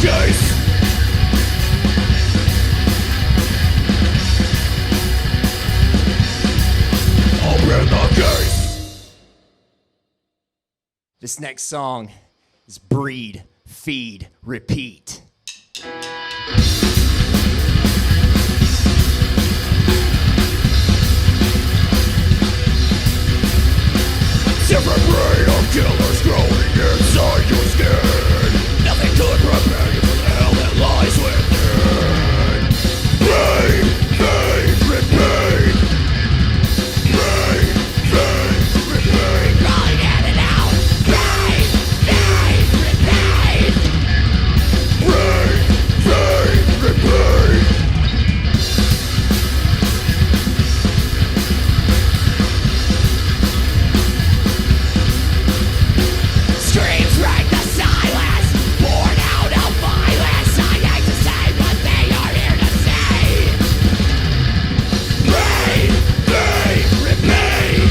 case. Open the case. This next song is Breed, Feed, Repeat. Different breed of killers growing inside your skin. Nothing could prepare you for the hell that lies within. Breed, feed, repeat. Breed, feed, repeat. Rolling in and out. Breed, feed, repeat. Breed, feed, repeat. Screams break the silence. Born out of violence. I hate to say, but they are here to say. Breed, feed, repeat.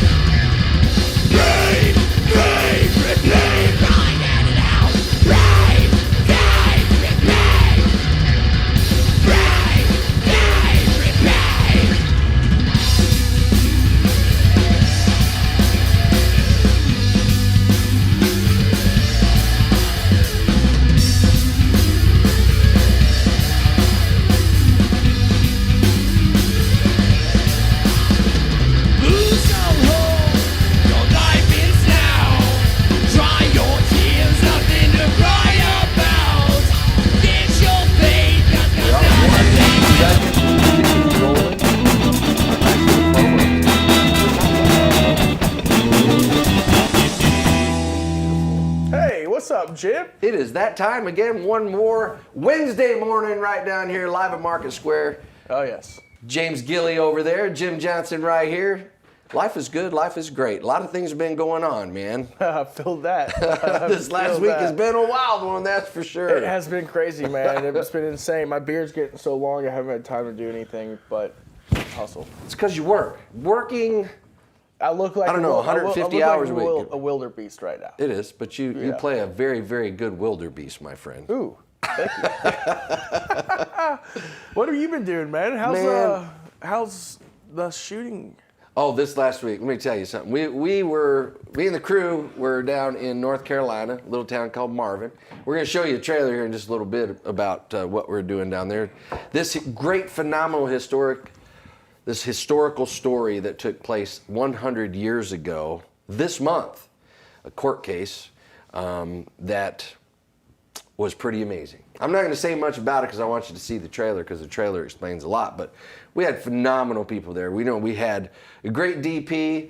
Breed, feed, repeat. Rolling in and out. Breed, feed, repeat. Breed, feed, repeat. Lose some hope, your life is now. Dry your tears, nothing to cry about. Get your faith, 'cause nothing. Hey, what's up, Jim? It is that time again, one more Wednesday morning right down here live at Market Square. Oh, yes. James Gilly over there, Jim Johnson right here. Life is good, life is great. A lot of things have been going on, man. I feel that. This last week has been a wild one, that's for sure. It has been crazy, man. It's been insane. My beard's getting so long I haven't had time to do anything but hustle. It's because you work. Working, I look like I don't know, 150 hours a week. a wildebeest right now. it is, but you Yeah. play a very, very good wildebeest, my friend. Ooh, thank you. What have you been doing, man? Man. How's the shooting? Oh, this last week, let me tell you something. Me and the crew were down in North Carolina, a little town called Marvin. We're going to show you a trailer here in just a little bit about what we're doing down there. This great, phenomenal historical story that took place 100 years ago this month, a court case that was pretty amazing. I'm not going to say much about it because I want you to see the trailer because the trailer explains a lot, but we had phenomenal people there. We had a great DP,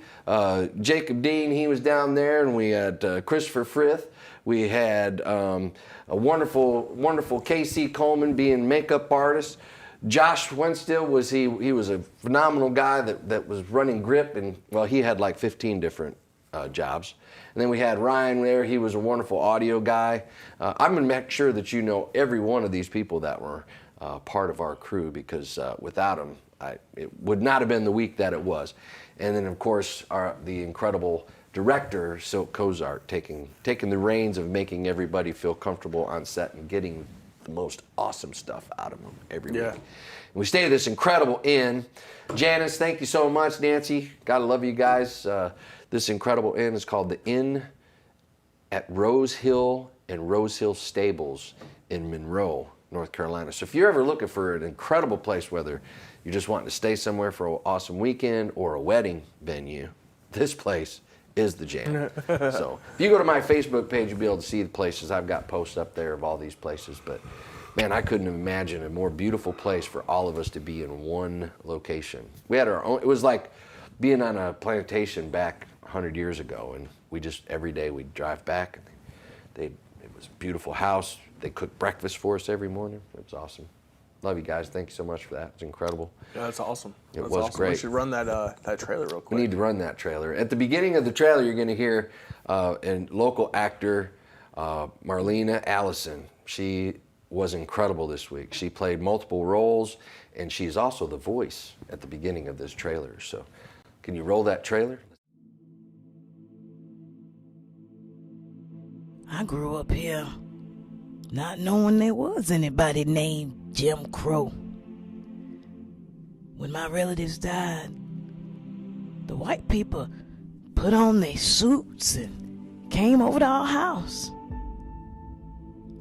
Jacob Dean, he was down there, and we had Christopher Frith. We had a wonderful KC Coleman being makeup artist. Josh Wenstill he was a phenomenal guy that was running Grip, and well, he had like 15 different jobs. And then we had Ryan there. He was a wonderful audio guy. I'm going to make sure that you know every one of these people that were part of our crew because without them, it would not have been the week that it was. And then, of course, the incredible director, Silk Kozart, taking the reins of making everybody feel comfortable on set and getting the most awesome stuff out of them every week. And we stay at this incredible inn. Janice, thank you so much. Nancy, gotta love you guys. This incredible inn is called the Inn at Rose Hill and Rose Hill Stables in Monroe, North Carolina. So if you're ever looking for an incredible place, whether you're just wanting to stay somewhere for an awesome weekend or a wedding venue, this place is the jam. So if you go to my Facebook page, you'll be able to see the places. I've got posts up there of all these places, but man, I couldn't imagine a more beautiful place for all of us to be in one location. We had our own, it was like being on a plantation back 100 years ago, and we just, every day we'd drive back, and it was a beautiful house. They cooked breakfast for us every morning. It was awesome. Love you guys. Thank you so much for that. It's incredible. Yeah, that's awesome. It That's was awesome. great. We should run that trailer real quick. We need to run that trailer. At the beginning of the trailer, you're going to hear a local actor, Marlena Allison. She was incredible this week. She played multiple roles, and she's also the voice at the beginning of this trailer. So can you roll that trailer? I grew up here not knowing there was anybody named Jim Crow. When my relatives died, the white people put on their suits and came over to our house.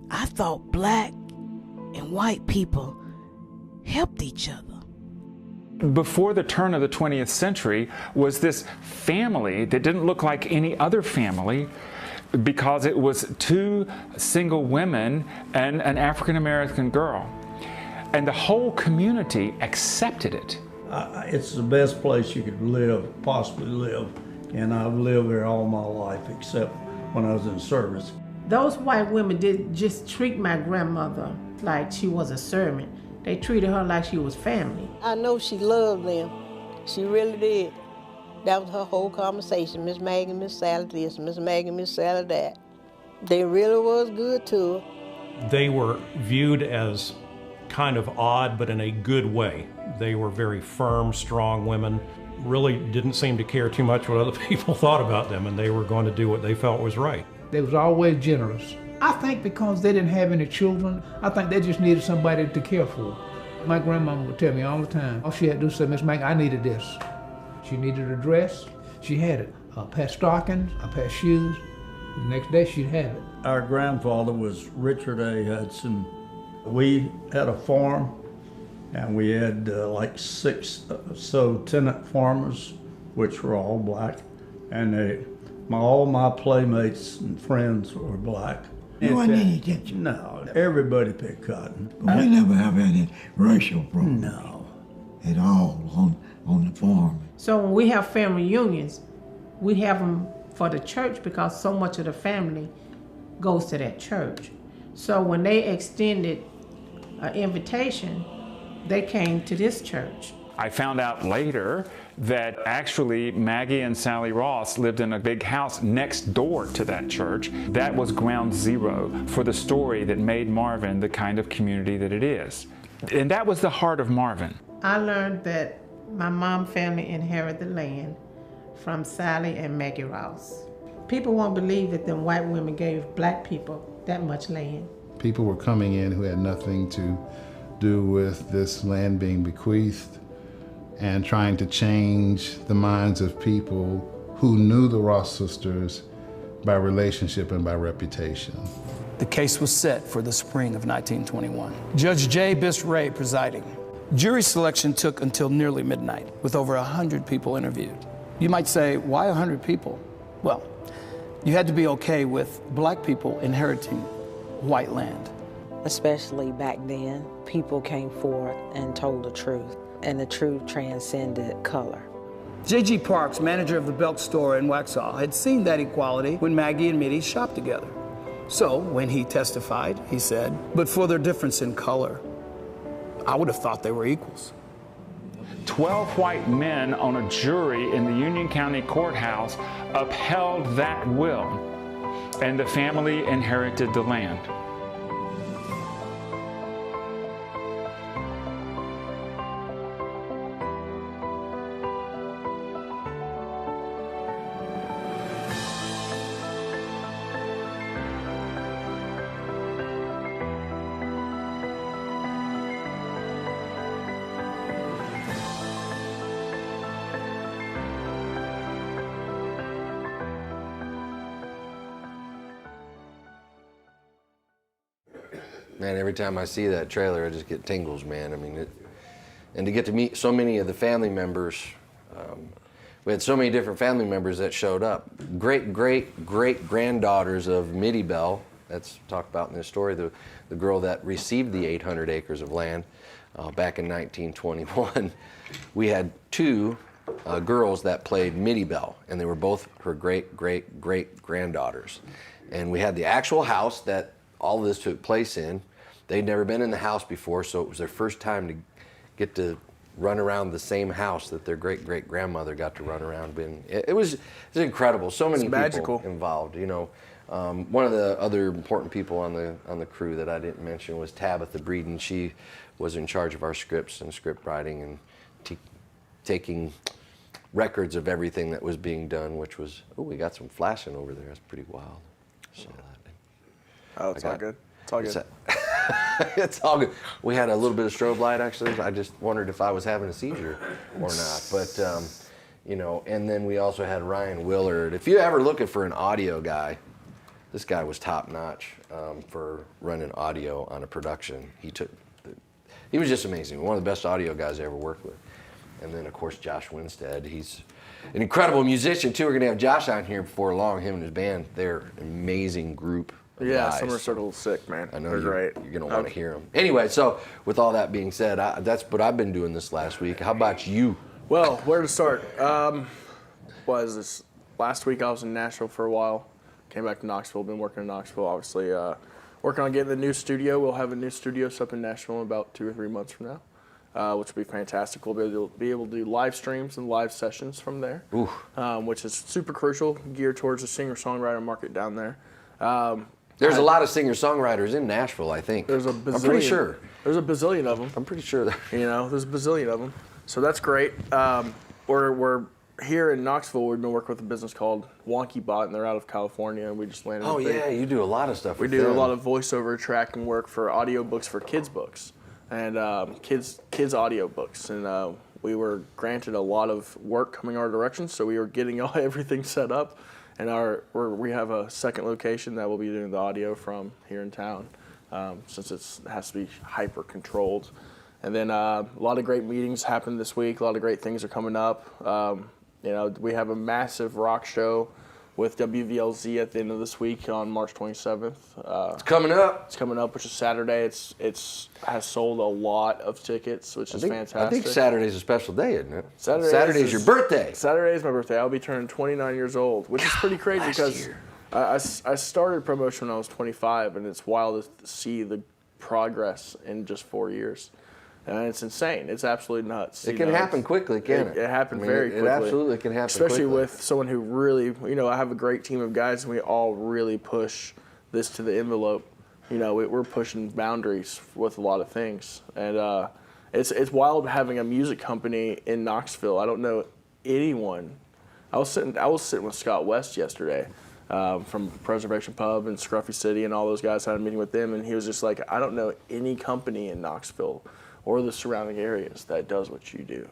I thought black and white people helped each other. Before the turn of the 20th century was this family that didn't look like any other family because it was two single women and an African-American girl. And the whole community accepted it. It's the best place you could live, possibly live, and I've lived there all my life except when I was in service. Those white women didn't just treat my grandmother like she was a servant. They treated her like she was family. I know she loved them. She really did. That was her whole conversation. Miss Maggie, Miss Sally this, Miss Maggie, Miss Sally that. They really was good to her. They were viewed as kind of odd, but in a good way. They were very firm, strong women, really didn't seem to care too much what other people thought about them, and they were going to do what they felt was right. They was always generous. I think because they didn't have any children, I think they just needed somebody to care for. My grandmama would tell me all the time, all she had to do was say, Miss Maggie, I needed this. She needed a dress, she had it. A pair of stockings, a pair of shoes, the next day she'd have it. Our grandfather was Richard A. Hudson. We had a farm, and we had like 6 tenant farmers, which were all black, and all my playmates and friends were black. There wasn't any tension. No, everybody picked cotton. But we never have any racial problems. No. At all on the farm. So when we have family reunions, we have them for the church because so much of the family goes to that church. So when they extended an invitation, they came to this church. I found out later that actually Maggie and Sally Ross lived in a big house next door to that church. That was ground zero for the story that made Marvin the kind of community that it is. And that was the heart of Marvin. I learned that my mom's family inherited the land from Sally and Maggie Ross. People won't believe that them white women gave black people that much land. People were coming in who had nothing to do with this land being bequeathed and trying to change the minds of people who knew the Ross sisters by relationship and by reputation. The case was set for the spring of 1921. Judge J. Biss Ray presiding. Jury selection took until nearly midnight, with over 100 people interviewed. You might say, why 100 people? Well, you had to be okay with black people inheriting white land. Especially back then, people came forth and told the truth, and the truth transcended color. J.G. Parks, manager of the Belk store in Waxhaw, had seen that equality when Maggie and Mittie shopped together. So when he testified, he said, but for their difference in color, I would have thought they were equals. 12 white men on a jury in the Union County Courthouse upheld that will, and the family inherited the land. Man, every time I see that trailer, I just get tingles, man. I mean, and to get to meet so many of the family members, we had so many different family members that showed up. Great-great-great-granddaughters of Mittie Bell, that's talked about in this story, the girl that received the 800 acres of land back in 1921. We had 2 girls that played Mittie Bell, and they were both her great-great-great-granddaughters. And we had the actual house that all of this took place in. They'd never been in the house before, so it was their first time to get to run around the same house that their great-great-grandmother got to run around in. It was incredible. So many people involved, you know. One of the other important people on the crew that I didn't mention was Tabitha Breeden. She was in charge of our scripts and script writing and taking records of everything that was being done, which was, oh, we got some flashing over there. That's pretty wild. So, oh, it's all good. It's all good. It's all good. We had a little bit of strobe light, actually. I just wondered if I was having a seizure or not. But, and then we also had Ryan Willard. If you're ever looking for an audio guy, this guy was top notch for running audio on a production. He was just amazing. One of the best audio guys I ever worked with. And then, of course, Josh Winstead. He's an incredible musician, too. We're going to have Josh on here before long, him and his band. They're an amazing group of guys. Summer Circle's sick, man. I know They're great. You're going to want to hear them. Anyway, so with all that being said, that's what I've been doing this last week. How about you? Well, where to start? Last week I was in Nashville for a while. Came back to Knoxville. Been working in Knoxville, obviously. Working on getting the new studio. We'll have a new studio set up in Nashville in about 2 or 3 months from now, which will be fantastic. We'll be able to do live streams and live sessions from there, which is super crucial, geared towards the singer-songwriter market down there. There's a lot of singer-songwriters in Nashville, I think. There's a bazillion. I'm pretty sure. There's a bazillion of them. I'm pretty sure. There's a bazillion of them. So that's great. We're here in Knoxville. We've been working with a business called WonkyBot, and they're out of California, and we just landed. Oh, yeah, you do a lot of stuff We with do them. a lot of voiceover tracking work for audiobooks for kids' books and kids audiobooks. And we were granted a lot of work coming our direction, so we were getting everything set up. And we have a second location that we'll be doing the audio from here in town, since it has to be hyper controlled. And then a lot of great meetings happened this week. A lot of great things are coming up. We have a massive rock show with WVLZ at the end of this week on March 27th. It's coming up. It's coming up, which is Saturday. It's has sold a lot of tickets, which is fantastic. I think Saturday's a special day, isn't it? Saturday's your birthday. Saturday is my birthday. I'll be turning 29 years old, which is pretty crazy because I started promotion when I was 25, and it's wild to see the progress in just 4 years. And it's insane. It's absolutely nuts. It can happen quickly, can't it? It happened very quickly. It absolutely can happen Especially quickly. with someone who really, I have a great team of guys, and we all really push this to the envelope. We're pushing boundaries with a lot of things. And it's wild having a music company in Knoxville. I don't know anyone. I was sitting with Scott West yesterday from Preservation Pub and Scruffy City and all those guys. I had a meeting with them, and he was just like, I don't know any company in Knoxville or the surrounding areas that does what you do.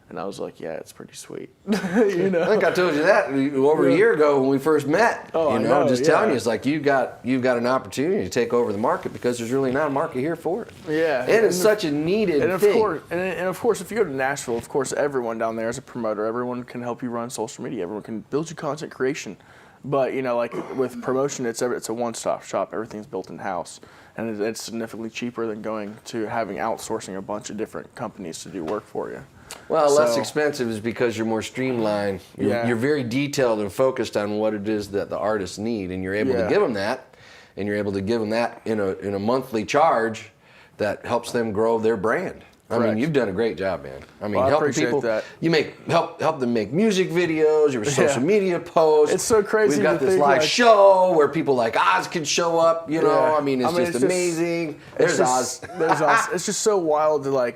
And I was like, yeah, it's pretty sweet. I think I told you that over a year ago when we first met. Oh, I know, telling you, it's like you've got an opportunity to take over the market because there's really not a market here for it. Yeah. And it's such a needed thing. And of course, if you go to Nashville, of course, everyone down there is a promoter. Everyone can help you run social media. Everyone can build you content creation. But, like with promotion, it's a one-stop shop. Everything's built in-house. And it's significantly cheaper than going to having outsourcing a bunch of different companies to do work for you. Well, less expensive is because you're more streamlined. You're very detailed and focused on what it is that the artists need, and you're able to give them that, and you're able to give them that in a monthly charge that helps them grow their brand. I mean, you've done a great job, man. I mean, helping people. That. You help them make music videos, your social media posts. It's so crazy. We've got this live show where people like Oz can show up. I mean, it's just amazing. There's Oz. There's Oz. It's just so wild to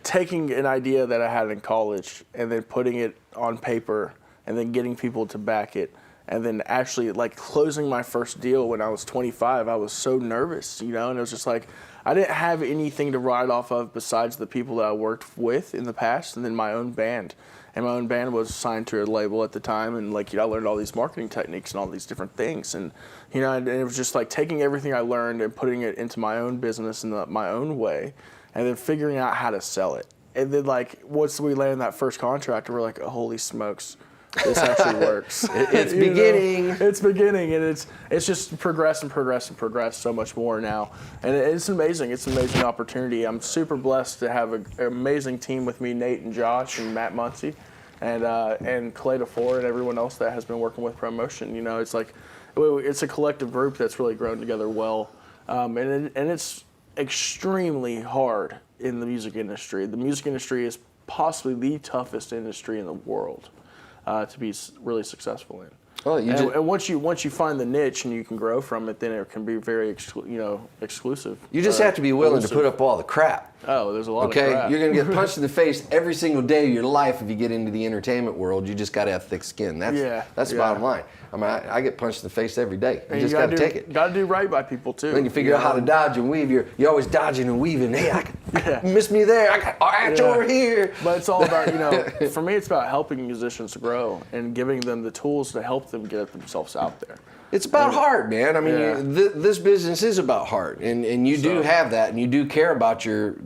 taking an idea that I had in college and then putting it on paper and then getting people to back it. And then actually closing my first deal when I was 25, I was so nervous, and it was just like, I didn't have anything to ride off of besides the people that I worked with in the past and then my own band. And my own band was signed to a label at the time, and I learned all these marketing techniques and all these different things. And, and it was just taking everything I learned and putting it into my own business in my own way, and then figuring out how to sell it. And then once we landed that first contract, we're like, oh, holy smokes. This actually works. It's beginning. It's beginning, and it's just progressed so much more now, and it's amazing. It's an amazing opportunity. I'm super blessed to have an amazing team with me, Nate and Josh and Matt Muncie, and Clay DeFore and everyone else that has been working with promotion. It's it's a collective group that's really grown together well, and it's extremely hard in the music industry. The music industry is possibly the toughest industry in the world. To be really successful in. Oh, and once you find the niche and you can grow from it, then it can be very exclusive. You just have to be willing to put up all the crap. Oh, there's a lot of Okay, crap. you're gonna get punched in the face every single day of your life if you get into the entertainment world. You just gotta have thick skin. That's the bottom line. I mean, I get punched in the face every day. You just gotta take it. Gotta do right by people too. Then you figure out how to dodge and weave. You're always dodging and weaving. Hey, miss me there. I got over here. But it's all about for me, it's about helping musicians grow and giving them the tools to help them get themselves out there. It's about heart, man. I mean, this business is about heart, and you do have that, and you do care about you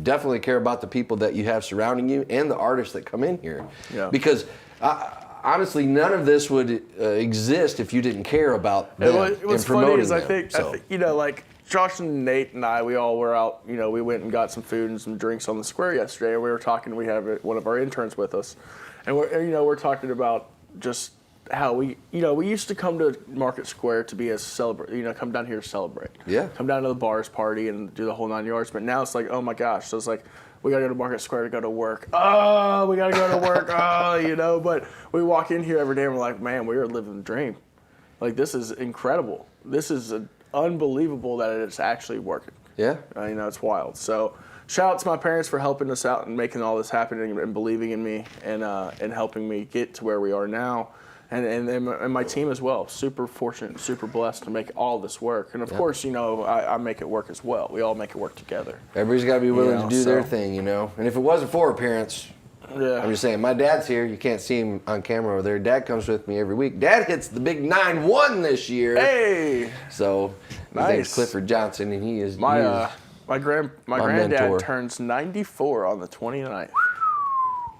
definitely care about the people that you have surrounding you and the artists that come in here. Yeah. Because honestly, none of this would exist if you didn't care about them What's funny is I think like Josh and Nate and I, we all were out. We went and got some food and some drinks on the square yesterday, and we were talking. We have one of our interns with us, and we're talking about just how we used to come to Market Square to be a celebrate, come down here to celebrate. Yeah. Come down to the bars, party, and do the whole 9 yards. But now it's like, oh my gosh. So it's like, we got to go to Market Square to go to work. Oh, we got to go to work. But we walk in here every day and we're like, man, we are living the dream. Like, this is incredible. This is unbelievable that it's actually working. Yeah. It's wild. So shout out to my parents for helping us out and making all this happen and believing in me and helping me get to where we are now. And my team as well. Super fortunate, super blessed to make all this work. And of course, I make it work as well. We all make it work together. Everybody's got to be willing to do their thing, And if it wasn't for our parents, I'm just saying, my dad's here. You can't see him on camera over there. Dad comes with me every week. Dad hits the big 9-1 this year. Hey! So his name's Clifford Johnson, and he is my granddad mentor. turns 94 on the 29th.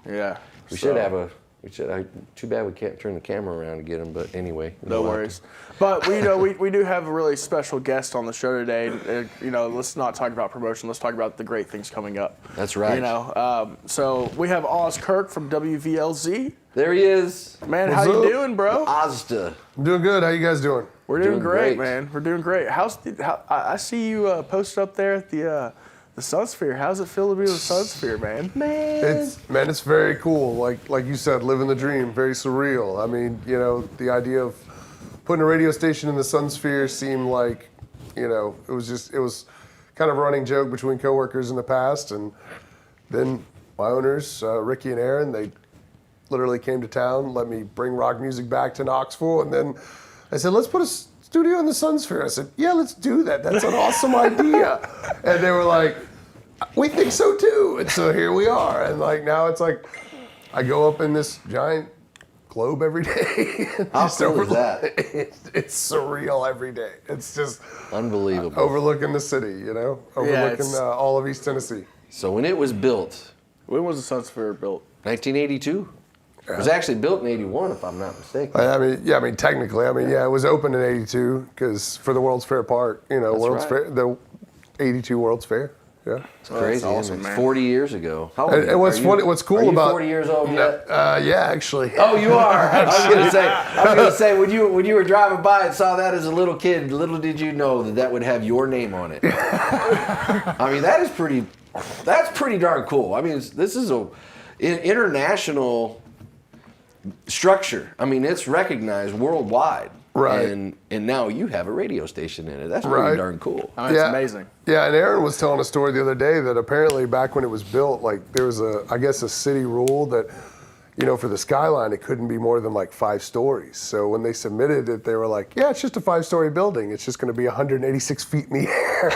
Yeah. Too bad we can't turn the camera around to get him, but anyway. No worries. But we do have a really special guest on the show today. Let's not talk about promotion. Let's talk about the great things coming up. That's right. So we have Oz Kirk from WVLZ. There he is. Man, how you doing, bro? Ozda. I'm doing good. How you guys doing? We're doing great, man. We're doing great. I see you posted up there at the Sunsphere. How's it feel to be with Sunsphere, man? It's very cool. Like you said, living the dream. Very surreal. I mean, the idea of putting a radio station in the Sunsphere seemed like, it was kind of a running joke between coworkers in the past, and then my owners, Ricky and Aaron, they literally came to town, let me bring rock music back to Knoxville, and then I said, let's put a studio in the Sunsphere. I said, yeah, let's do that. That's an awesome idea. And they were like, we think so too. And so here we are. And now it's like, I go up in this giant globe every day. How cool is that? It's surreal every day. It's just unbelievable. Overlooking the city, overlooking all of East Tennessee. So when it was built. When was the Sunsphere built? 1982. It was actually built in 81, if I'm not mistaken. Technically. It was opened in 82 because for the World's Fair Park, Fair, the 82 World's Fair. Yeah. It's crazy, awesome, man. It's 40 years ago. How old and what's funny, what's cool are you about 40 years old yet? Yeah, actually. Oh, you are. I was gonna say when you were driving by and saw that as a little kid, little did you know that would have your name on it. That's pretty darn cool. This is an international structure. It's recognized worldwide. Right. And now you have a radio station in it. That's pretty darn cool. It's amazing. Yeah, and Aaron was telling a story the other day that apparently back when it was built, there was a city rule that, for the skyline, it couldn't be more than 5 stories. So when they submitted it, they were like, yeah, it's just a 5-story building. It's just going to be 186 feet in the air.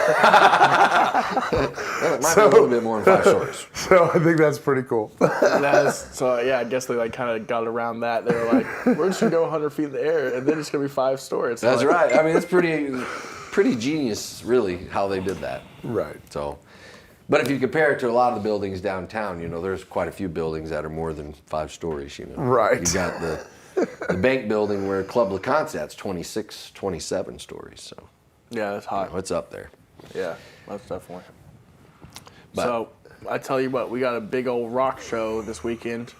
Well, it might be a little bit more than 5 stories. So I think that's pretty cool. I guess they kind of got around that. They were like, we're just going to go 100 feet in the air, and then it's going to be 5 stories. That's right. It's pretty genius, really, how they did that. Right. So. But if you compare it to a lot of the buildings downtown, there's quite a few buildings that are more than 5 stories, Right. You got the bank building where Club LeConte's at's 26, 27 stories, so. Yeah, that's high. It's up there. Yeah, that's definitely. So, I tell you what, we got a big old rock show this weekend.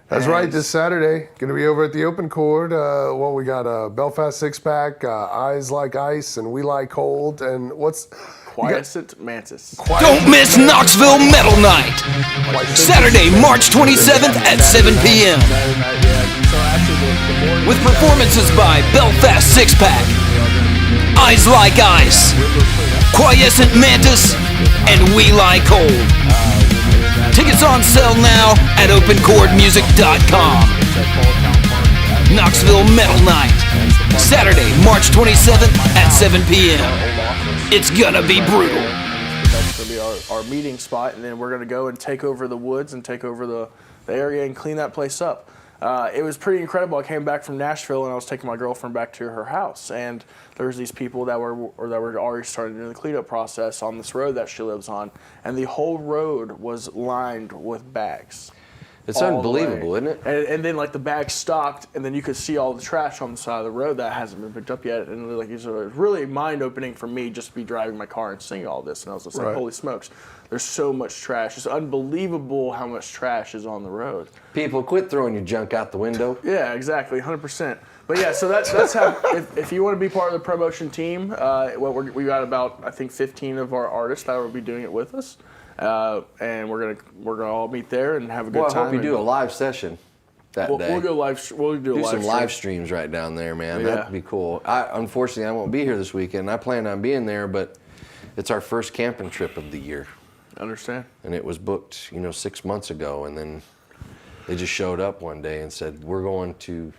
That's right, this Saturday. Going to be over at the Open Chord. We got a Belfast Six-Pack, Eyes Like Ice, and We Like Cold, and what's... Quiescent Mantis. Don't miss Knoxville Metal Night. Saturday, March 27th at 7 p.m. So actually, with performances by Belfast Six Pack, Eyes Like Ice, Quiescent Mantis, and We Lie Cold. Tickets on sale now at openchordmusic.com. Knoxville Metal Night, Saturday, March 27th at 7 p.m. It's gonna be brutal. That's going to be our meeting spot, and then we're going to go and take over the woods and take over the area and clean that place up. It was pretty incredible. I came back from Nashville, and I was taking my girlfriend back to her house, and there was these people that were already starting to do the cleanup process on this road that she lives on, and the whole road was lined with bags. It's unbelievable, isn't it? And then like the bags stopped, and then you could see all the trash on the side of the road that hasn't been picked up yet. And like it was really mind-opening for me just to be driving my car and seeing all this. And I was just like, holy smokes, there's so much trash. It's unbelievable how much trash is on the road. People, quit throwing your junk out the window. Yeah, exactly, 100%. But yeah, so that's how. If you want to be part of the promotion team, we got about I think 15 of our artists that will be doing it with us. And we're gonna all meet there and have a good time. I hope you do a live session that day. We'll go live. We'll do some live streams right down there, man. Yeah. That'd be cool. Unfortunately, I won't be here this weekend. I plan on being there, but it's our first camping trip of the year. I understand. And it was booked, 6 months ago, and then they just showed up one day and said, "We're going to."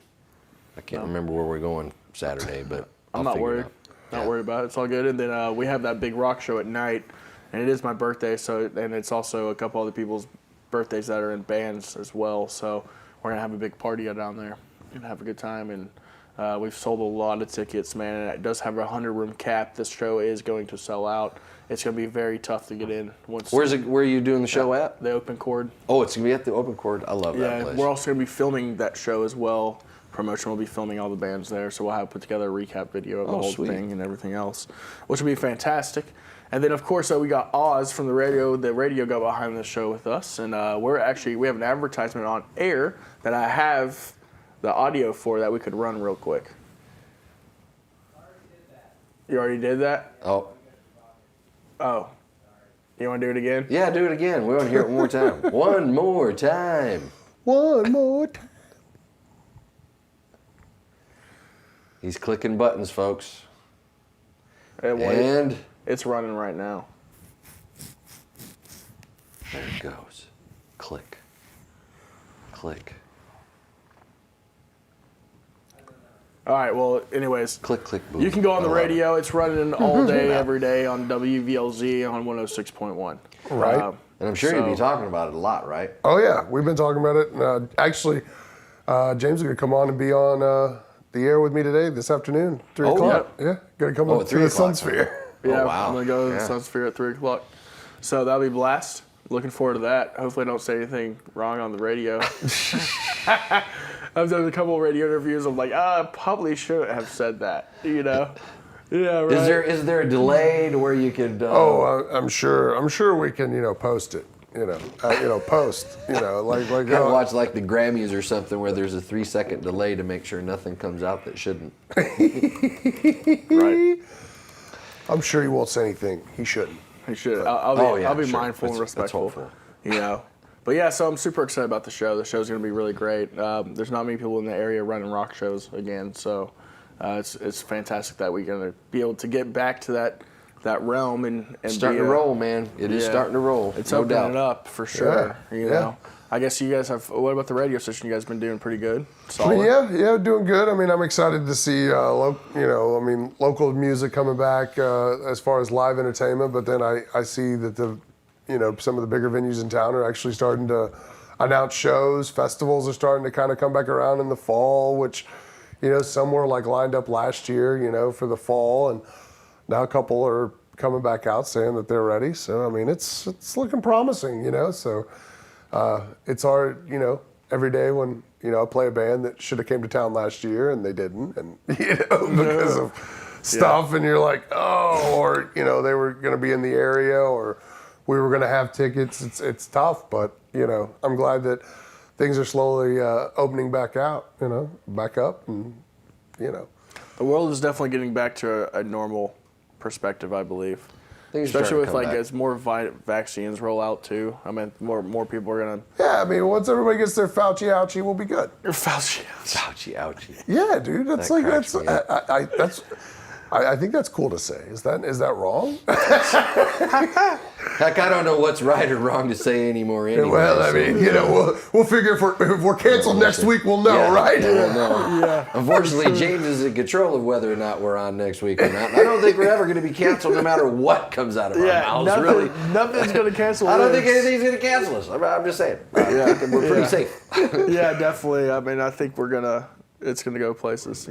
I can't remember where we're going Saturday, but I'm not worried. Not worried about it. It's all good. And then we have that big rock show at night. And it is my birthday, and it's also a couple other people's birthdays that are in bands as well. So we're gonna have a big party down there and have a good time. And we've sold a lot of tickets, man. And it does have a 100-room cap. This show is going to sell out. It's gonna be very tough to get in. Where are you doing the show at? The Open Chord. Oh, it's gonna be at the Open Chord. I love that place. We're also gonna be filming that show as well. Promotion will be filming all the bands there, so we'll have put together a recap video of the whole thing and everything else, which will be fantastic. And then, of course, we got Oz from the radio. The radio got behind the show with us, and we have an advertisement on air that I have the audio for that we could run real quick. You already did that? Oh. You want to do it again? Yeah, do it again. We want to hear it one more time. One more time. One more time. He's clicking buttons, folks. And it's running right now. There it goes. Click. Click. All right, well, anyways. Click, boom. You can go on the radio. It's running all day, every day on WVLZ on 106.1. Right. And I'm sure you'll be talking about it a lot, right? Oh, yeah. We've been talking about it. Actually, James is going to come on and be on the air with me today, this afternoon, 3 o'clock. Yeah. Going to come up to the Sunsphere. Yeah, I'm going to go to the Sunsphere at 3 o'clock. So that'll be a blast. Looking forward to that. Hopefully I don't say anything wrong on the radio. I've done a couple of radio interviews. I'm like, I probably shouldn't have said that, Yeah, right. Is there a delay to where you could? I'm sure we can, post it. Post. Like kind of watch like the Grammys or something where there's a 3-second delay to make sure nothing comes out that shouldn't. Right. I'm sure he won't say anything he shouldn't. He should. I'll be mindful and respectful. But yeah, so I'm super excited about the show. The show's going to be really great. There's not many people in the area running rock shows again, so it's fantastic that we're going to be able to get back to that realm and starting to roll, man. It is starting to roll. It's opening it up for sure. You know. I guess you guys have. What about the radio station? You guys been doing pretty good. Solid. Yeah, doing good. I mean, I'm excited to see, local music coming back as far as live entertainment. But then I see that some of the bigger venues in town are actually starting to announce shows. Festivals are starting to kind of come back around in the fall, which, some were like lined up last year, for the fall, and now a couple are coming back out saying that they're ready. So I mean, it's looking promising, So. It's hard, every day when, I play a band that should have came to town last year and they didn't, and, because of stuff, and you're like, or, they were going to be in the area, or we were going to have tickets. It's tough, but, I'm glad that things are slowly opening back out, back up, and, The world is definitely getting back to a normal perspective, I believe. Things are Especially starting to with come like back. as more vaccines roll out too. I mean, more people are gonna. Yeah, I mean, once everybody gets their Fauci ouchie, we'll be good. Fauci ouchie. Yeah, dude, that's That like cracks that's me up. I think that's cool to say. Is that wrong? Heck, I don't know what's right or wrong to say anymore. Anyway, Well, I mean, we'll figure if we're canceled next week, we'll know, Yeah, right? we'll know. Yeah. Unfortunately, James is in control of whether or not we're on next week or not. I don't think we're ever going to be canceled, no matter what comes out of our mouths. Really, nothing's gonna cancel. I don't think this. anything's going to cancel us. I'm just saying. I think we're pretty safe. Yeah, definitely. I mean, I think it's gonna go places.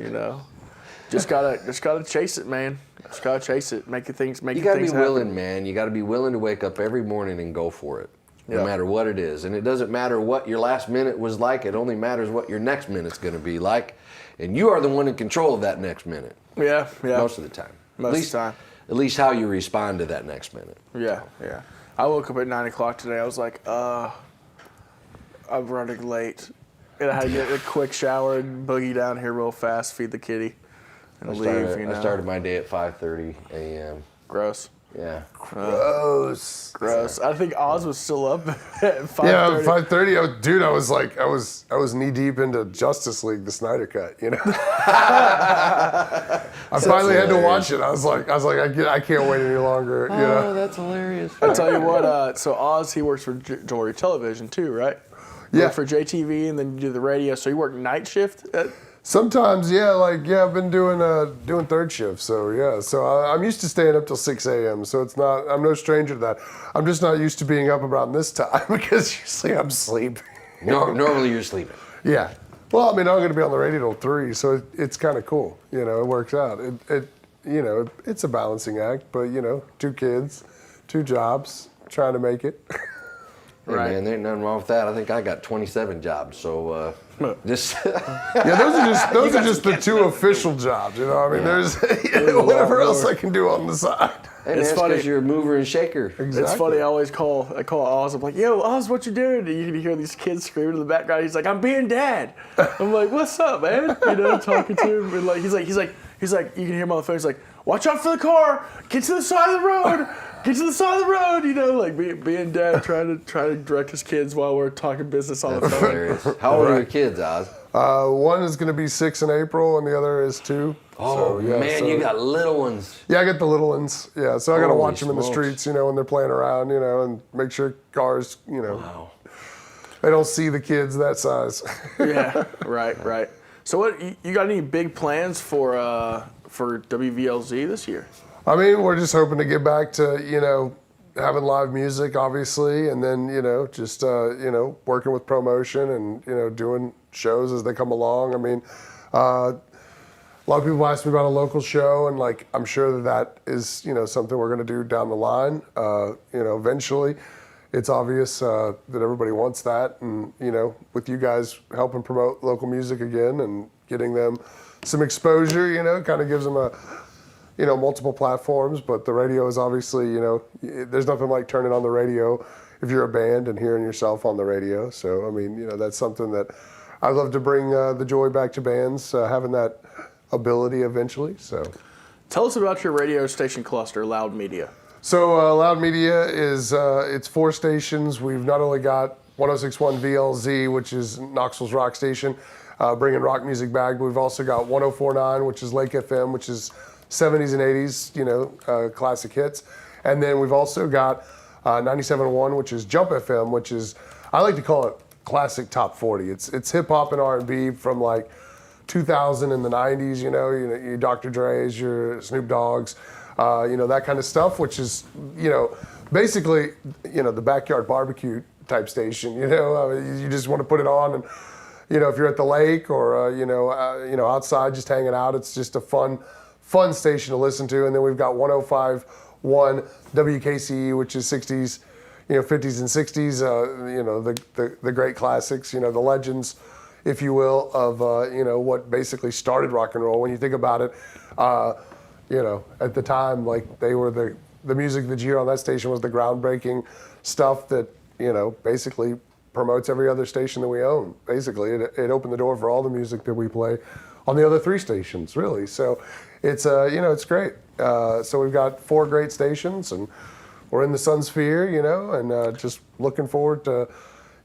Just gotta chase it, man. Just gotta chase it. Make You got to be willing, man. You got to be willing to wake up every morning and go for it, no Yeah. matter what it is. And it doesn't matter what your last minute was like. It only matters what your next minute's going to be like. And you are the one in control of that next minute. Yeah. Most of the time. Most of the time. At least how you respond to that next minute. Yeah. I woke up at 9 o'clock today. I was like, I'm running late. And I had to get a quick shower and boogie down here real fast, feed the kitty, and leave. I started my day at 5:30 a.m. Gross. Yeah. Gross. I think Oz was still up at 5:30. Yeah, 5:30. Dude, I was knee deep into Justice League, the Snyder Cut. I finally had to watch it. I was like, I can't wait any longer. That's hilarious. I tell you what. So Oz, he works for Jory Television too, right? You Yeah. work for JTV, and then you do the radio. So you work night shift. Sometimes, I've been doing third shift, so yeah. So I'm used to staying up till 6 a.m. So I'm no stranger to that. I'm just not used to being up around this time because usually I'm sleeping. Normally you're sleeping. Yeah. Well, I mean, I'm going to be on the radio till 3, so it's kind of cool. It works out. It's a balancing act, but 2 kids, 2 jobs, trying to make it. Hey, man, there ain't nothing wrong with that. I think I got 27 jobs, so just Yeah, those are just the 2 official jobs. I mean, there's whatever else I can do on the side. Hey, man, It's it's funny. because you're a mover and shaker. Exactly. It's funny. I call Oz. I'm like, "Yo, Oz, what you doing?" And you can hear these kids screaming in the background. He's like, "I'm being dad." I'm like, "What's up, man?" Talking to him, and like he's like, you can hear him on the phone. He's like, "Watch out for the car. Get to the side of the road. Get to the side of the road." Like being dad, trying to direct his kids while we're talking business on the That's phone. hilarious. How old are your kids, Oz? One is going to be 6 in April, and the other is 2. Oh, man, you got little ones. Yeah, I got the little ones. Yeah, so I got to Holy watch them in the smokes. streets, when they're playing around, and make sure cars, Wow. they don't see the kids that size. Yeah, right. So what you got any big plans for WVLZ this year? I mean, we're just hoping to get back to, having live music, obviously, and then, just, working with promotion and, doing shows as they come along. I mean, a lot of people ask me about a local show, and I'm sure that is, something we're going to do down the line. Eventually, it's obvious that everybody wants that, and with you guys helping promote local music again and getting them some exposure, kind of gives them a, multiple platforms. But the radio is obviously, there's nothing like turning on the radio if you're a band and hearing yourself on the radio. So I mean, that's something that I'd love to bring the joy back to bands, having that ability eventually. So Tell us about your radio station cluster, Loud Media. So Loud Media is it's 4 stations. We've not only got 106.1 VLZ, which is Knoxville's rock station, bringing rock music back, but we've also got 104.9, which is Lake FM, which is 70s and 80s, classic hits. And then we've also got 97.1, which is Jump FM, which is, I like to call it classic top 40. It's hip hop and R&B from 2000 in the 90s, your Dr. Dre's, your Snoop Dogg's, that kind of stuff, which is, basically, the backyard barbecue type station, you just want to put it on and, if you're at the lake or, outside just hanging out, it's just a fun station to listen to. And then we've got 105.1 WKCE, which is 60s, 50s and 60s, the great classics, the legends, if you will, of, what basically started rock and roll. When you think about it, at the time, they were the music that you hear on that station was the groundbreaking stuff that, basically promotes every other station that we own. Basically, it opened the door for all the music that we play on the other 3 stations, really. So it's it's great. So we've got 4 great stations, and we're in the Sun Sphere, and just looking forward to,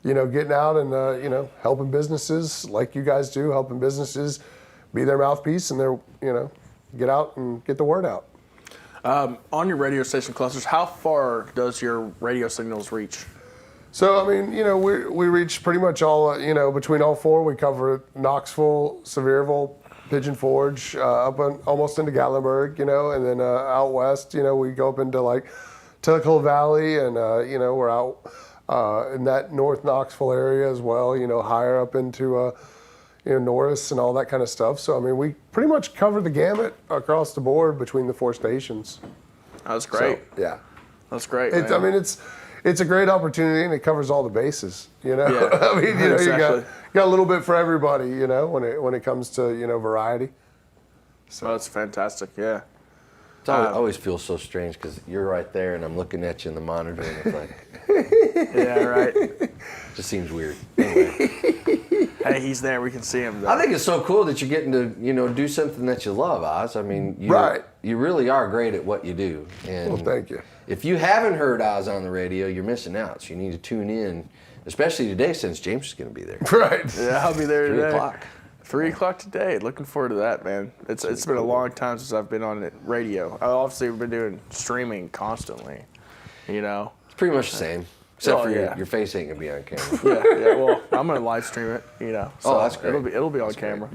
getting out and helping businesses like you guys do, helping businesses be their mouthpiece and their get out and get the word out. On your radio station clusters, how far does your radio signals reach? So, I mean, we reach pretty much all, between all 4. We cover Knoxville, Sevierville, Pigeon Forge, almost into Gatlinburg, and then out west, we go up into like Tellico Valley, and, we're out in that North Knoxville area as well, higher up into, Norris and all that kind of stuff. So, I mean, we pretty much cover the gamut across the board between the 4 stations. That's great. So, yeah. That's great. I mean, it's a great opportunity, and it covers all the bases. Yeah, I mean, exactly. you got a little bit for everybody. When it comes to variety. So that's fantastic. Yeah. It always feels so strange because you're right there, and I'm looking at you in the monitor, and it's like, yeah, right. Just seems weird. Anyway. Hey, he's there. We can see him, though. I think it's so cool that you're getting to, do something that you love, Oz. I mean, you really are great at what you do. And well, thank you. If you haven't heard Oz on the radio, you're missing out. So you need to tune in, especially today since James is going to be there. Right. Yeah, I'll be there 3 today. 3 o'clock. 3 o'clock today. Looking forward to that, man. It's been a long time since I've been on radio. I obviously have been doing streaming constantly. It's pretty much the same. Except for your face ain't gonna be on camera. Yeah. Well, I'm gonna live stream it. So that's great. It'll be on camera.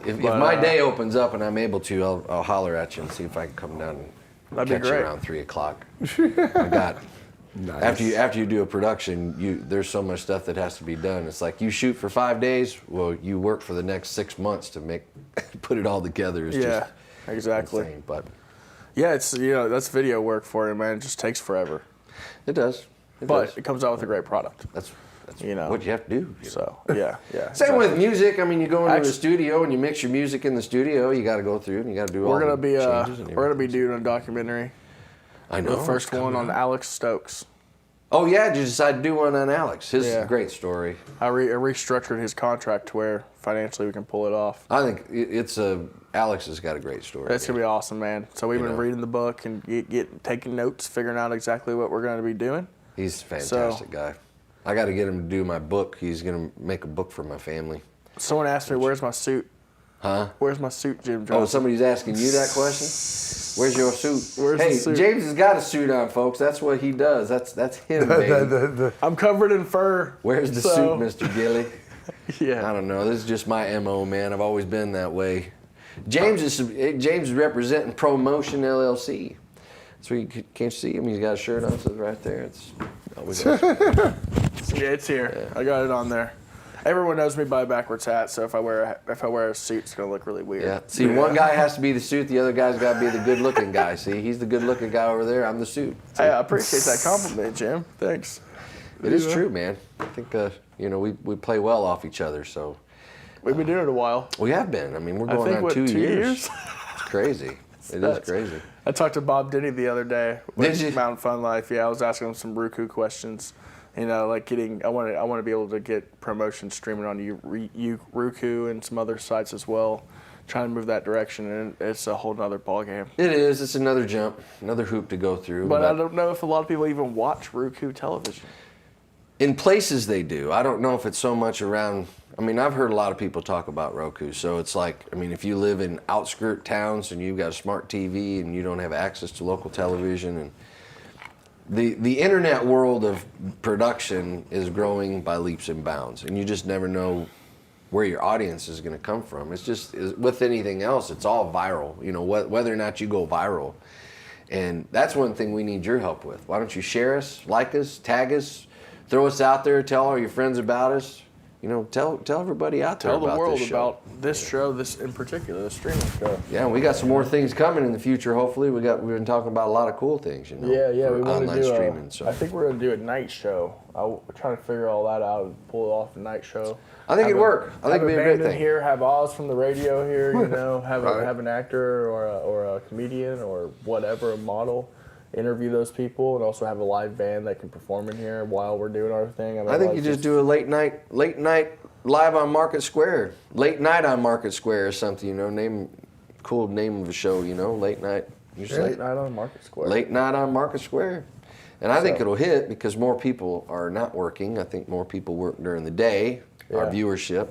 If my day opens up and I'm able to, I'll holler at you and see if I can come down and catch you around 3 o'clock. I got. Nice. After you do a production, there's so much stuff that has to be done. It's like you shoot for 5 days. Well, you work for the next 6 months to put it all together. It's just exactly. Insane, but it's that's video work for it, man. It just takes forever. It does. It comes out with a great product. That's what you have to do. So yeah. Same with music. I mean, you go into the studio and you mix your music in the studio. You got to go through and you got to do all the changes. We're gonna be doing a documentary. I know. The first one on Alex Stokes. Oh yeah, did you decide to do one on Alex? His is a great story. I restructured his contract to where financially we can pull it off. I think Alex has got a great story. It's gonna be awesome, man. So we've been reading the book and taking notes, figuring out exactly what we're gonna be doing. He's a fantastic guy. I got to get him to do my book. He's gonna make a book for my family. Someone asked me, "Where's my suit?" Huh? Where's my suit, Jim Johnson? Oh, somebody's asking you that question? Where's your suit? Where's the suit? James has got a suit on, folks. That's what he does. That's him, baby. I'm covered in fur. Where's the suit, Mr. Gilly? Yeah. I don't know. This is just my MO, man. I've always been that way. James is representing Promotion LLC. So you can't see him. He's got a shirt on. It says right there. It's always awesome. Yeah, it's here. Yeah. I got it on there. Everyone knows me by a backwards hat, so if I wear a suit, it's gonna look really weird. Yeah. See, one guy has to be the suit. The other guy's got to be the good-looking guy. See, he's the good-looking guy over there. I'm the suit. Hey, I appreciate that compliment, Jim. Thanks. It is true, man. I think we play well off each other. So we've been doing it a while. We have been. I mean, we're going on 2 years. It's crazy. It is crazy. I talked to Bob Denny the other day with Did you? Mountain Fun Life. Yeah, I was asking him some Roku questions. I want to be able to get promotion streaming on Roku and some other sites as well. Trying to move that direction, and it's a whole nother ballgame. It is. It's another jump, another hoop to go through. But I don't know if a lot of people even watch Roku television. In places they do. I don't know if it's so much around. I mean, I've heard a lot of people talk about Roku. So it's like, I mean, if you live in outskirt towns and you've got a smart TV and you don't have access to local television, and the internet world of production is growing by leaps and bounds, and you just never know where your audience is going to come from. It's just, with anything else, it's all viral, whether or not you go viral. And that's one thing we need your help with. Why don't you share us, like us, tag us, throw us out there, tell all your friends about us. Tell everybody out there about this show. Tell the world about this show, this in particular, the streaming show. Yeah, and we got some more things coming in the future. Hopefully, we've been talking about a lot of cool things. Yeah, we want online to do streaming. So I think we're gonna do a night show. We're trying to figure all that out and pull it off a night show. I think it'd work. I think it'd be a great thing. Here, have Oz from the radio here. Have an actor or a comedian or whatever, a model. Interview those people and also have a live band that can perform in here while we're doing our thing. I think you just do a late night live on Market Square, late night on Market Square or something, cool name of a show, late night. Late night on Market Square. Late night on Market Square. And I think it'll hit because more people are not working. I think more people work during the day, our viewership.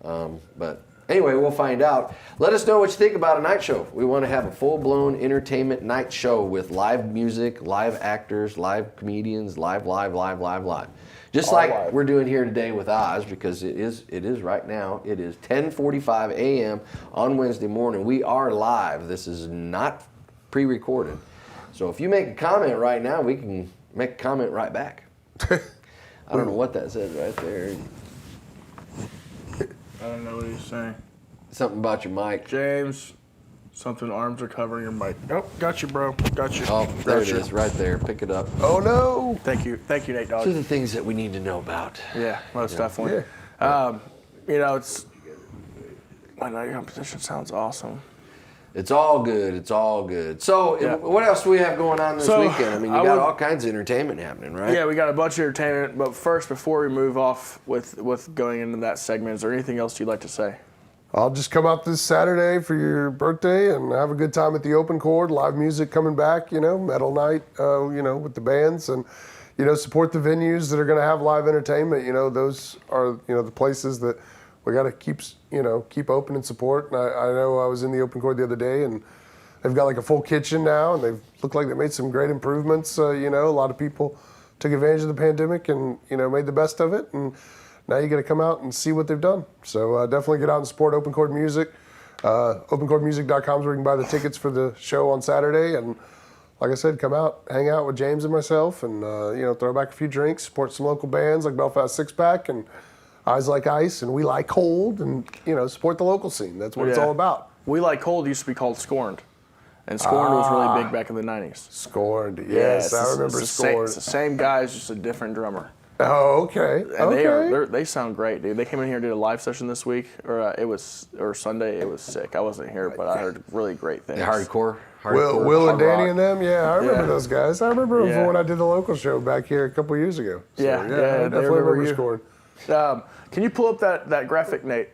But anyway, we'll find out. Let us know what you think about a night show. We want to have a full-blown entertainment night show with live music, live actors, live comedians, live. Just All like live. we're doing here today with Oz, because it is right now. It is 10:45 a.m. on Wednesday morning. We are live. This is not pre-recorded. So if you make a comment right now, we can make a comment right back. I don't know what that says right there. I don't know what he's saying. Something about your mic. James, something arms are covering your mic. Nope, got you, bro. Got you. Oh, there it is, right there. Pick it up. Oh no! Thank you, Nate Dogg. These are the things that we need to know about. Yeah, most definitely. It's my night competition sounds awesome. It's all good. It's all good. So, what else do we have going on this weekend? I mean, you got all kinds of entertainment happening, right? Yeah, we got a bunch of entertainment. But first, before we move off with going into that segment, is there anything else you'd like to say? I'll just come out this Saturday for your birthday and have a good time at the Open Chord. Live music coming back, metal night, with the bands, and support the venues that are going to have live entertainment. Those are the places that we got to keep open and support. And I know I was in the Open Chord the other day, and they've got like a full kitchen now, and they've looked like they made some great improvements. A lot of people took advantage of the pandemic and made the best of it. And now you got to come out and see what they've done. So definitely get out and support Open Chord Music. OpenChordMusic.com is where you can buy the tickets for the show on Saturday. And like I said, come out, hang out with James and myself, and throw back a few drinks, support some local bands like Belfast Six Pack and Eyes Like Ice and We Like Cold, and support the local scene. That's what it's all about. We Like Cold used to be called Scorned, and Scorned was really big back in the 90s. Scorned, yes, I remember Scorned. It's the same guys, just a different drummer. Oh, okay. And they sound great, dude. They came in here and did a live session this week, or Sunday. It was sick. I wasn't here, but I heard really great things. Hardcore. Will and Danny and them, I remember Yeah. those guys. I remember them from when I did the local show back here a couple years ago. So, Yeah, I they definitely remember you. Scorned. Can you pull up that graphic, Nate?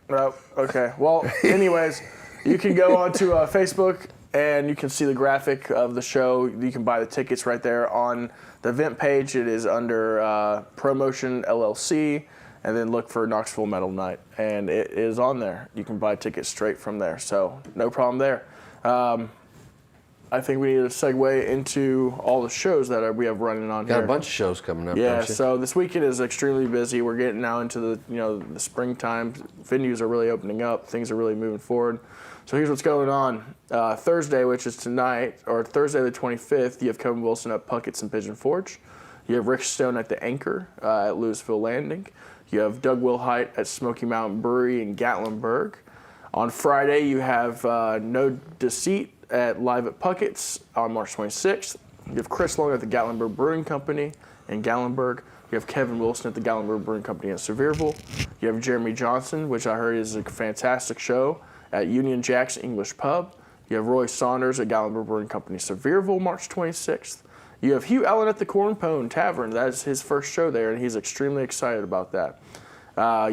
No. Okay. Well, anyways, you can go onto Facebook and you can see the graphic of the show. You can buy the tickets right there on the event page. It is under Promotion LLC, and then look for Knoxville Metal Night, and it is on there. You can buy tickets straight from there, so no problem there. I think we need to segue into all the shows that we have running on here. Got a bunch of shows coming up. Yeah, don't you? so this weekend is extremely busy. We're getting now into the springtime. Venues are really opening up. Things are really moving forward. So here's what's going on. Thursday, which is tonight, or Thursday the 25th, you have Kevin Wilson at Puckett's and Pigeon Forge. You have Rick Stone at the Anchor at Louisville Landing. You have Doug Wilhite at Smoky Mountain Brewery in Gatlinburg. On Friday, you have No Deceit at Live at Puckett's on March 26th. You have Chris Long at the Gatlinburg Brewing Company in Gatlinburg. You have Kevin Wilson at the Gatlinburg Brewing Company in Sevierville. You have Jeremy Johnson, which I heard is a fantastic show, at Union Jack's English Pub. You have Roy Saunders at Gatlinburg Brewing Company, Sevierville, March 26th. You have Hugh Allen at the Corn Pone Tavern. That is his first show there, and he's extremely excited about that.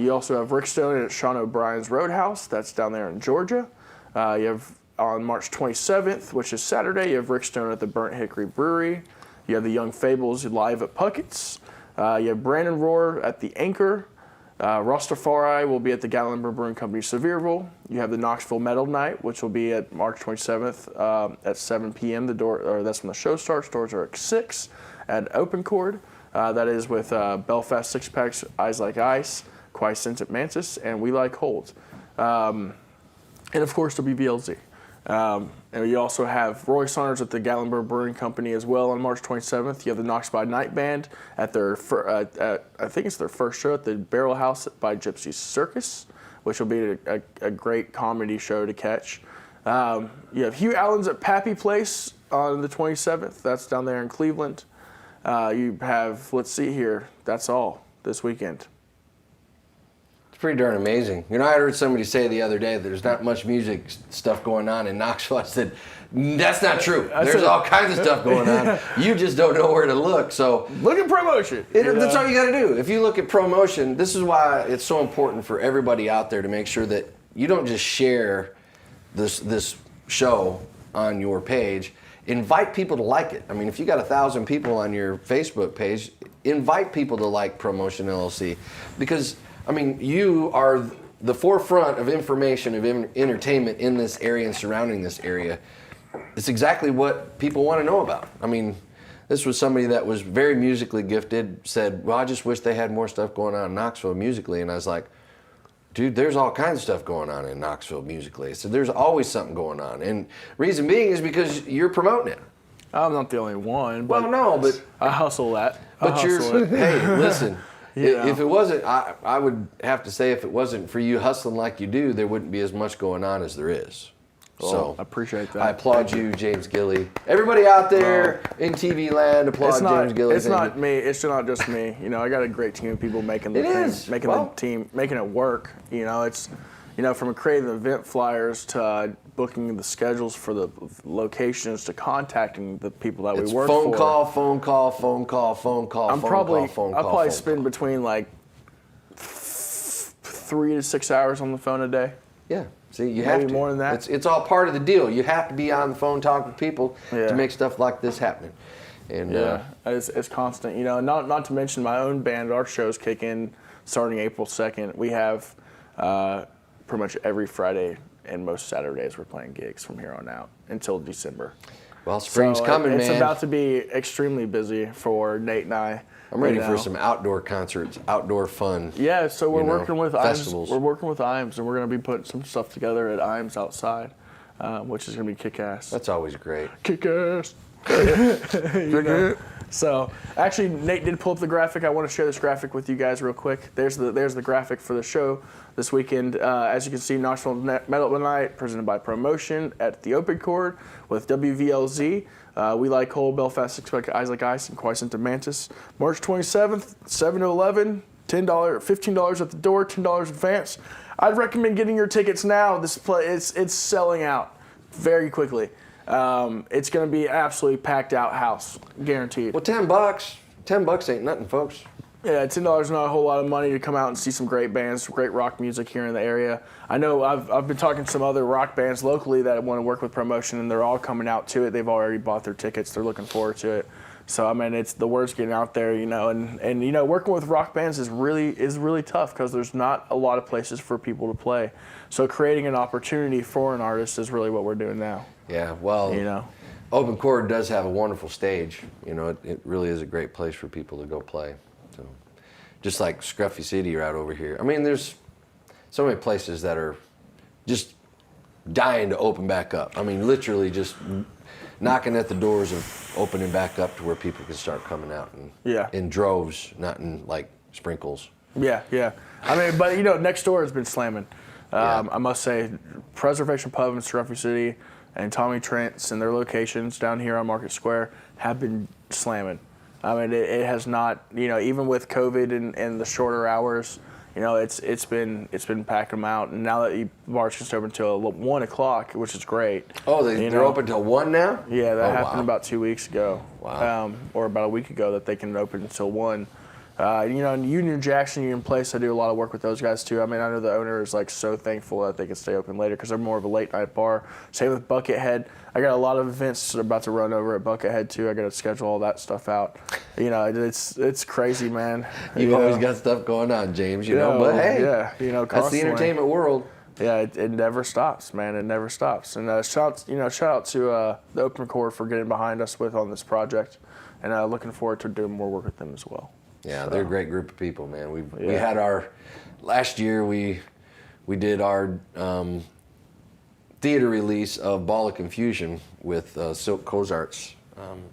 You also have Rick Stone at Sean O'Brien's Roadhouse. That's down there in Georgia. You have on March 27th, which is Saturday, you have Rick Stone at the Burnt Hickory Brewery. You have the Young Fables live at Puckett's. You have Brandon Rohr at the Anchor. Rastafari will be at the Gatlinburg Brewing Company, Sevierville. You have the Knoxville Metal Night, which will be at March 27th at 7 p.m. That's when the show starts. Doors are at 6 at Open Chord. That is with Belfast Six Packs, Eyes Like Ice, Quiescent Mantis, and We Like Cold. And of course, WBLZ. And you also have Roy Saunders at the Gatlinburg Brewing Company as well on March 27th. You have the Knox by Night Band at their, I think it's their first show at the Barrel House by Gypsy Circus, which will be a great comedy show to catch. You have Hugh Allen's at Pappy Place on the 27th. That's down there in Cleveland. You have, let's see here, that's all this weekend. It's pretty darn amazing. You know, I heard somebody say the other day that there's not much music stuff going on in Knoxville. I said, that's not true. There's all kinds of stuff going on. You just don't know where to look. So look at promotion. That's all you got to do. If you look at promotion, this is why it's so important for everybody out there to make sure that you don't just share this show on your page. Invite people to like it. I mean, if you got 1,000 people on your Facebook page, invite people to like Promotion LLC, because I mean, you are the forefront of information, of entertainment in this area and surrounding this area. It's exactly what people want to know about. I mean, this was somebody that was very musically gifted, said, well, I just wish they had more stuff going on in Knoxville musically. And I was like, dude, there's all kinds of stuff going on in Knoxville musically. So there's always something going on. And reason being is because you're promoting it. I'm not the only one. But well, no, but I hustle that. But hey, listen. If it wasn't, I would have to say, if it wasn't for you hustling like you do, there wouldn't be as much going on as there is. Well, so I appreciate that. I applaud you, James Gilley. Everybody out there in TV land, applaud James Gilley. It's not me. It's not just me. You know, I got a great team of people making the thing, making it work. You know, it's, you know, from creating the event flyers to booking the schedules for the locations to contacting the people that we work for. Phone call. I'll probably spend between like 3 to 6 hours on the phone a day. Yeah. See, you have to. More than that. It's all part of the deal. You have to be on the phone talking to people to make stuff like this happen. And it's constant. You know, not to mention my own band. Our shows kick in starting April 2nd. We have pretty much every Friday and most Saturdays we're playing gigs from here on out until December. Well, spring's coming, man. It's about to be extremely busy for Nate and I. I'm ready for some outdoor concerts, outdoor fun. Yeah, so we're working with festivals. IAMS. We're working with IAMS, and we're going to be putting some stuff together at IAMS outside, which is going to be kick-ass. That's always great. Kick-ass. So, actually, Nate did pull up the graphic. I want to share this graphic with you guys real quick. There's the graphic for the show this weekend. As you can see, Knoxville Metal Night, presented by Promotion at the Open Chord with WVLZ. We Like Cold, Belfast Six Pack, Eyes Like Ice, and Quiescent Mantis. March 27th, 7 to 11, $10, $15 at the door, $10 advance. I'd recommend getting your tickets now. It's selling out very quickly. It's going to be absolutely packed out house, guaranteed. Well, $10 ain't nothing, folks. Yeah, $10 is not a whole lot of money to come out and see some great bands, some great rock music here in the area. I know I've been talking to some other rock bands locally that want to work with Promotion, and they're all coming out to it. They've already bought their tickets. They're looking forward to it. So I mean, it's the word's getting out there, you know, and you know, working with rock bands is really tough because there's not a lot of places for people to play. So creating an opportunity for an artist is really what we're doing now. Yeah, well, you know, Open Chord does have a wonderful stage. You know, it really is a great place for people to go play. So, just like Scruffy City right over here. I mean, there's so many places that are just dying to open back up. I mean, literally just knocking at the doors of opening back up to where people can start coming out in droves, not in like sprinkles. Yeah. I mean, but you know, next door has been slamming. I must say, Preservation Pub in Scruffy City and Tommy Trent's and their locations down here on Market Square have been slamming. I mean, it has not, you know, even with COVID and the shorter hours, you know, it's been packing them out. And now that bars can stay open until 1 o'clock, which is great. Oh, they're open till 1 now? Yeah, that happened about 2 weeks ago. Wow. Or about a week ago that they can open until 1. You know, in Union Jackson, Union Place, I do a lot of work with those guys too. I mean, I know the owner is like so thankful that they can stay open later because they're more of a late night bar. Same with Buckethead. I got a lot of events that are about to run over at Buckethead too. I got to schedule all that stuff out. You know, it's crazy, man. You've always got stuff going on, James. You know, but hey, you know, that's the entertainment world. Yeah, it never stops, man. It never stops. And shout out to the Open Chord for getting behind us on this project, and looking forward to doing more work with them as well. Yeah, they're a great group of people, man. We had our last year. We did our theater release of Ball of Confusion with Silk Cozart's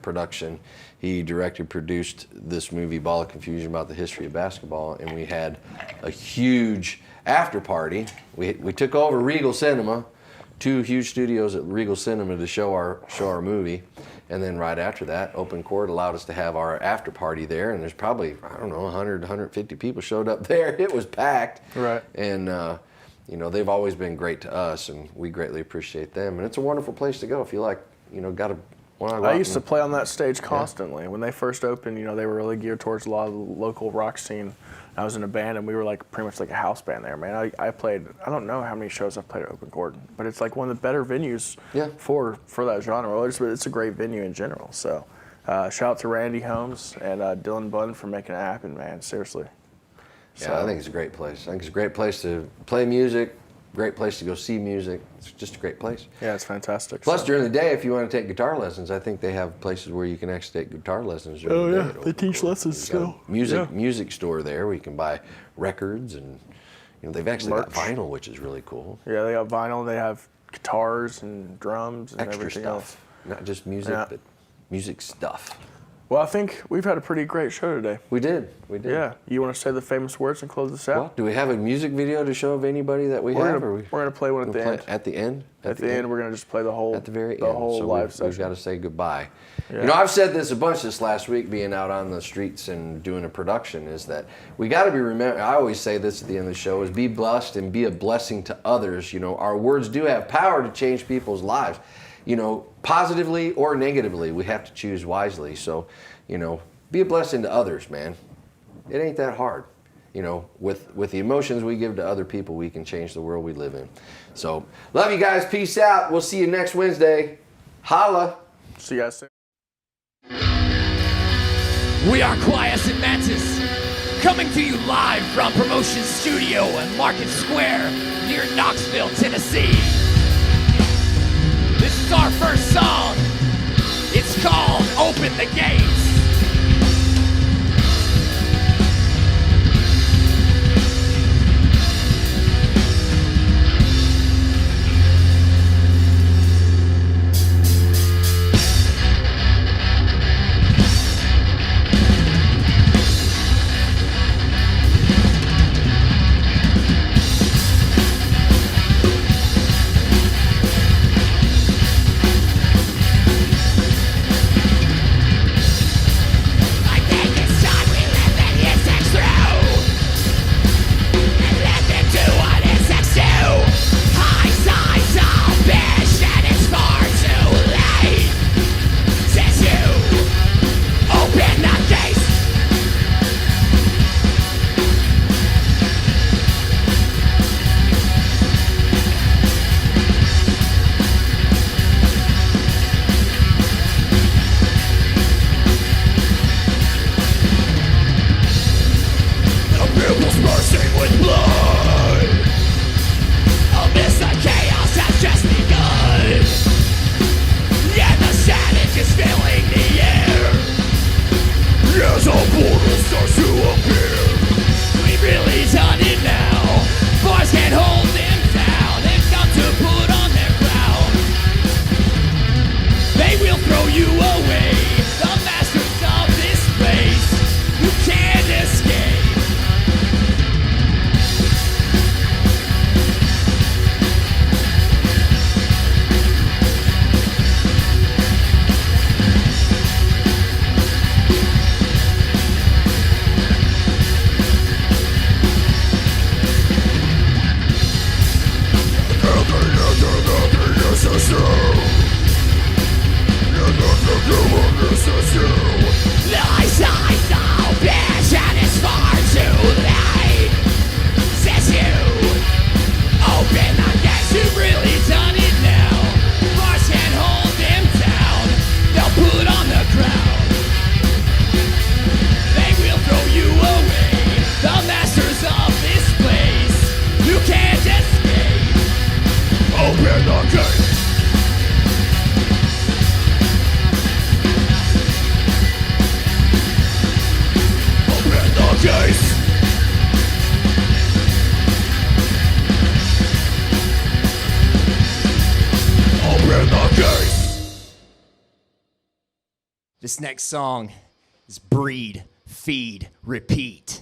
production. He directed, produced this movie Ball of Confusion about the history of basketball, and we had a huge after party. We took over Regal Cinema 2 huge studios at Regal Cinema to show our movie. And then right after that, Open Court allowed us to have our after party there. And there's probably, I don't know, 100, 150 people showed up there. It was packed. Right. And, you know, they've always been great to us, and we greatly appreciate them. And it's a wonderful place to go if you like, you know, got to want to go I out used to and- play on that stage constantly. When they first opened, you know, they were really geared towards a lot of the local rock scene. I was in a band, and we were like pretty much like a house band there, man. I played, I don't know how many shows I've played at Open Court, but it's like one of the better venues for that genre. Well, it's a great venue in general. So shout out to Randy Holmes and Dylan Bunn for making it happen, man. Seriously. Yeah, I think it's a great place. I think it's a great place to play music, great place to go see music. It's just a great place. Yeah, it's fantastic. Plus, So- during the day, if you want to take guitar lessons, I think they have places where you can actually take guitar lessons. during Oh the yeah, day. they teach lessons They've got still. a Yeah. music store there where you can buy records, and you know they've actually got Merch. vinyl, which is really cool. Yeah, they got vinyl. They have guitars and drums and Extra everything stuff, not just music, Yeah. but music stuff. Well, I think we've had a pretty great show today. We did. Yeah. You want to say the famous words and close this out? Well, do we have a music video to show of anybody that we We're have? gonna- we're gonna play one at the end. At the end? At the end, we're gonna just play the whole At the very the end. whole So live we've session. got to say goodbye. Yeah. You know, I've said this a bunch this last week, being out on the streets and doing a production, is that we got to be remember. I always say this at the end of the show: is be blessed and be a blessing to others. You know, our words do have power to change people's lives. You know, positively or negatively, we have to choose wisely. So, you know, be a blessing to others, man. It ain't that hard. You know, with the emotions we give to other people, we can change the world we live in. So, love you guys. Peace out. We'll see you next Wednesday. Holla. See you guys soon. We are Quiescent Mantis, coming to you live from Promotion Studio in Market Square near Knoxville, Tennessee. This is our first song. It's called Open the Gates. This next song is Breed, Feed, Repeat.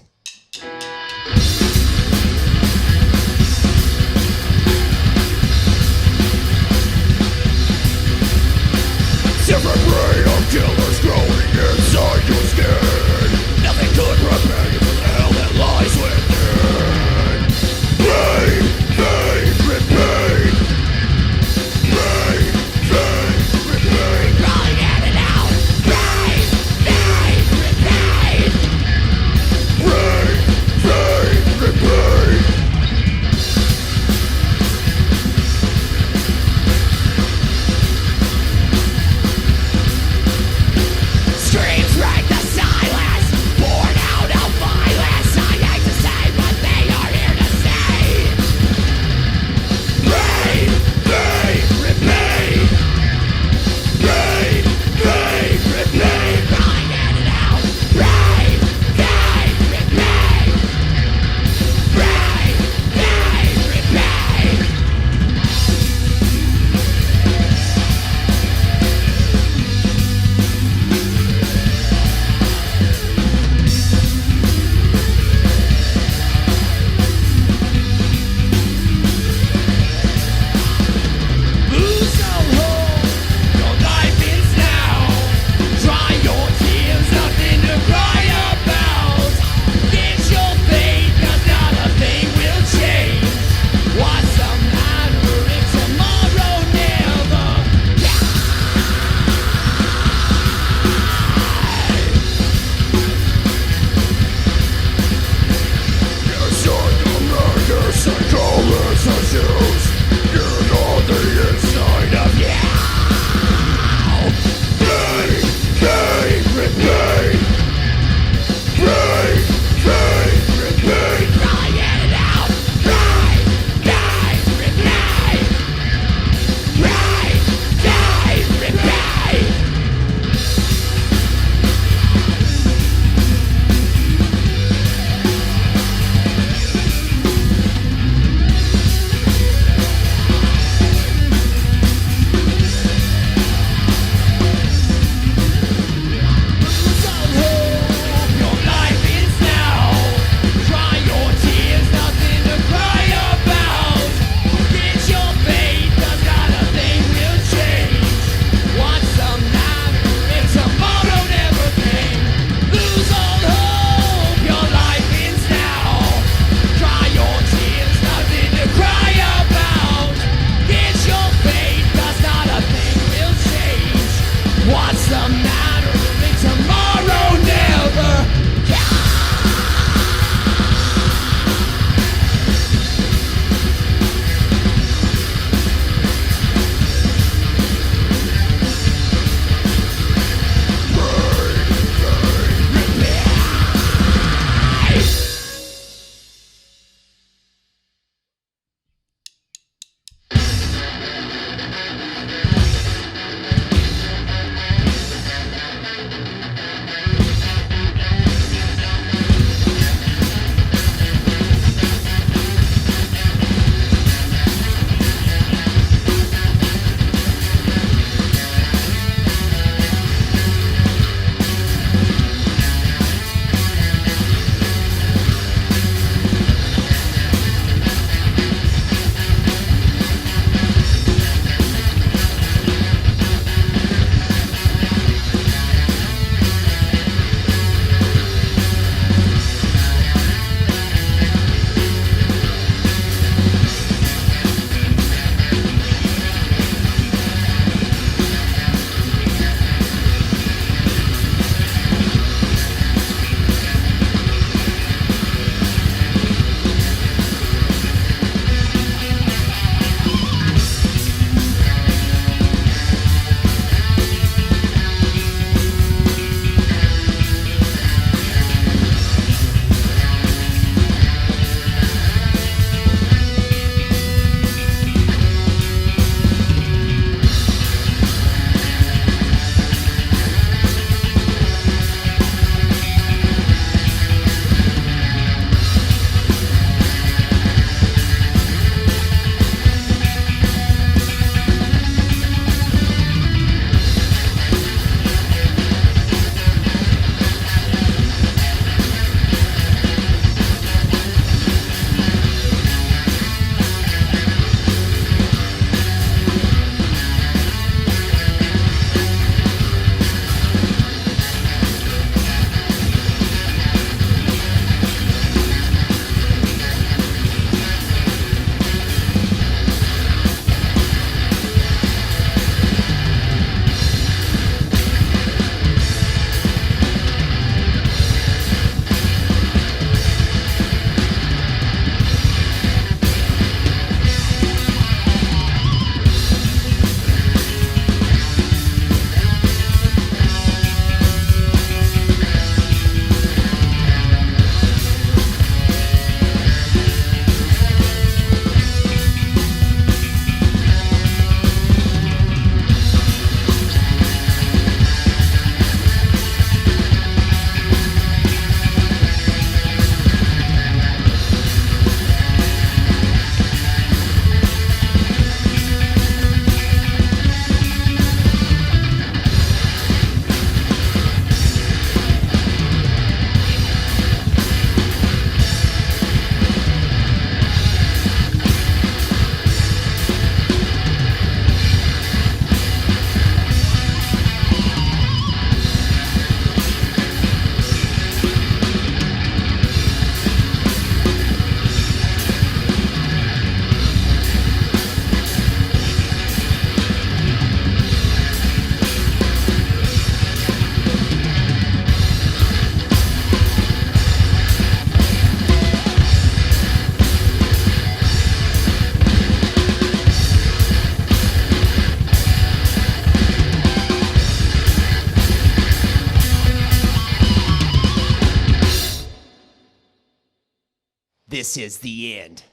This is the end.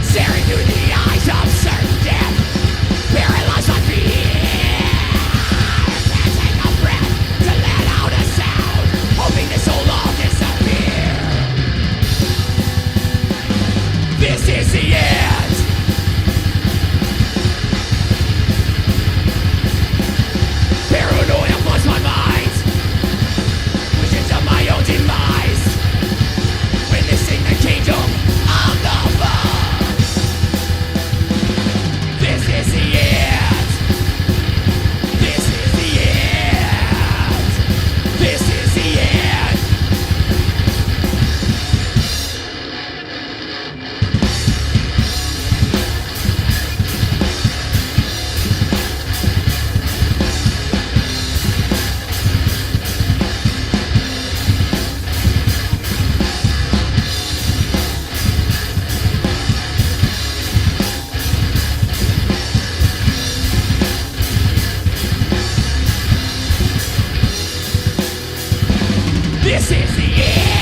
Staring through the eyes of certain death, paralyzed by fear. Can't take a breath to let out a sound, hoping this will all disappear. This is the end. Paranoia floods my mind, visions of my own demise, witnessing the kingdom of the fall. This is the end. This is the end. This is the end. This is the end.